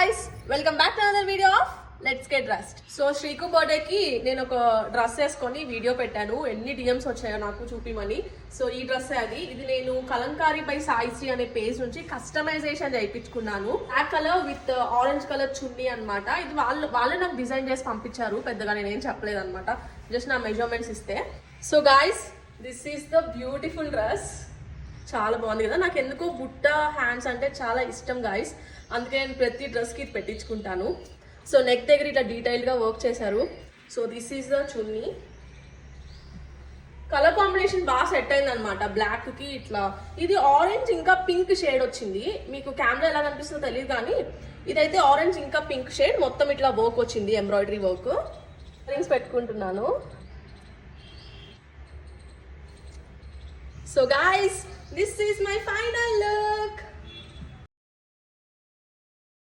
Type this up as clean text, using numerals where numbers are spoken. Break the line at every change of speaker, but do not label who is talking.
guys, welcome back to another video of Let's Get Dressed. So శ్రీకు బర్త్డేకి నేను ఒక dress వేసుకొని వీడియో పెట్టాను. ఎన్ని డిఎమ్స్ వచ్చాయో నాకు చూపిమని. సో ఈ డ్రెస్ అది ఇది నేను కలంకారీ బై సాయిశ్రీ అనే పేజ్ నుంచి కస్టమైజేషన్ చేయించుకున్నాను. Black colour with orange colour చున్నీ అన్నమాట. ఇది వాళ్ళు నాకు డిజైన్ చేసి పంపించారు. పెద్దగా నేనేం చెప్పలేదు అనమాట, జస్ట్ నా మెజర్మెంట్స్ ఇస్తే. So guys, this is the beautiful dress. చాలా బాగుంది కదా. నాకు ఎందుకో బుట్ట హ్యాండ్స్ అంటే చాలా ఇష్టం గాయస్, అందుకే నేను ప్రతి డ్రెస్కి ఇది పెట్టించుకుంటాను. సో నెక్ దగ్గర ఇట్లా డీటెయిల్గా వర్క్ చేశారు. So this is the chunni. Colour combination బాగా సెట్ అయింది అనమాట. బ్లాక్కి ఇట్లా ఇది ఆరెంజ్ ఇంకా పింక్ షేడ్ వచ్చింది. మీకు కెమెరా ఎలా కనిపిస్తుందో తెలియదు కానీ ఇదైతే ఆరెంజ్ ఇంకా పింక్ షేడ్, మొత్తం ఇట్లా వర్క్ వచ్చింది, ఎంబ్రాయిడరీ వర్క్. రింగ్స్ పెట్టుకుంటున్నాను. So guys, this is my final look.